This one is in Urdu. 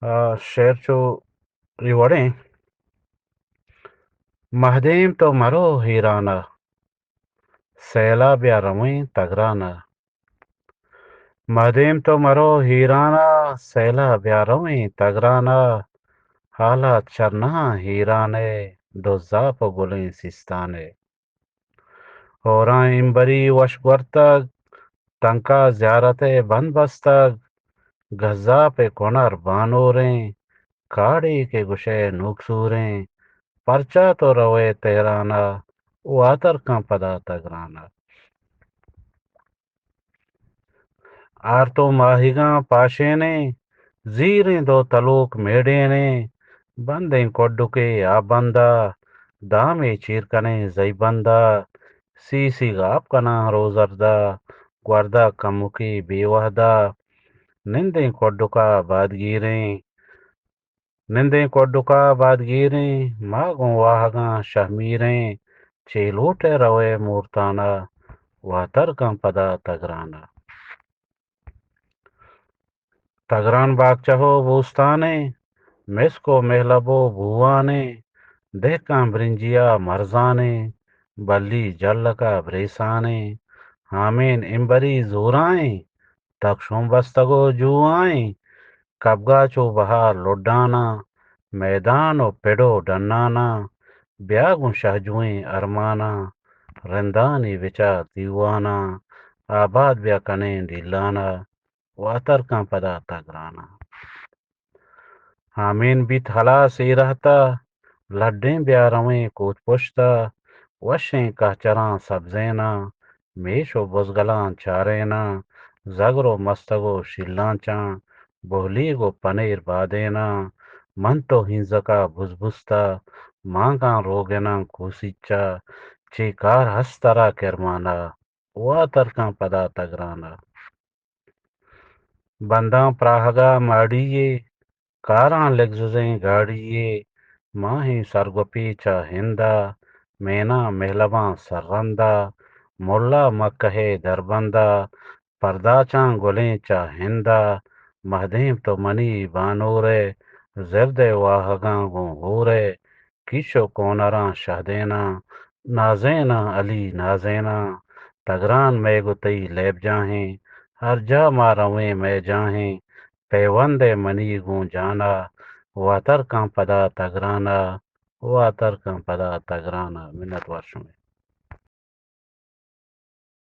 شعر چو ریوڑیں مہدیم تو مرو ہیرانا سیلاب یا رویں تگرانا مہدیم تو مرو ہیرانا سیلاب یا رویں تگرانا حالات چرنا ہیرانے دو زاپ گلیں سیستانے ہوراں امبری وشورتگ تنکا زیارت بند بستگ غزہ پہ کنر بانوریں کاڑی کے گشے نوکسوریں پرچا تو روے تہرانا واتر کا پدا تگرانا آر تو ماہیگاں پاشینے زیریں دو تلوک میڈینے بندیں کوڈکے آ بندہ دامے چیرکنے زئی بندہ سی غاب کنا روزردہ گوردہ کمکی بے وحدہ نندیں کوڈکا بادگیریں ماگوں واہگاں شہمیریں چیلوٹے روے مورتانا واتر کا پدا تگرانا تگران باغ چہو بوستانے مس کو محلبو بھوانے دہکاں برنجیا مرزانے بلی جل کا بریسانے حامین امبری زورائیں تک شوم بستگو جوائیں کبگا چو بہار لڈانا میدان و پیڑو ڈنانا بیاگوں شہجوئیں ارمانا رندانی وچا دیوانا آباد بیا کنے ڈیلانا واتر کا پدا تگرانا حامین بھی تھلا سی رہتا لڈیں بیا رویں کوت پشتا وشیں کہ چراں سبزینا میش و بزگلاں چارینا زگرو مستگو شیلاں چاں بولی گو پنیر بادینا من تو ہنزکا بزبستا مانگاں روگنا کوسیچا چی کار ہسترا کرمانا واتر کا پدا تگرانا بنداں پراہگا ماڑیے کاراں لگززیں گاڑیے ماہیں سرگپی چا ہندا مینا محلباں سررندہ ملا مکہے دربندہ پردا چاں گلیں چا ہندا مہدیم تو منی بانورے زرد واہگاں گوں ہورے کیشو کونراں شہدینا نازینا علی نازینا تگران میں گتئی لیب جاہیں ہر جا مارویں میں جاہیں پیوند منی گوں جانا واتر کا پدا تگرانا واتر کا پدا تگرانا منت وارشوں میں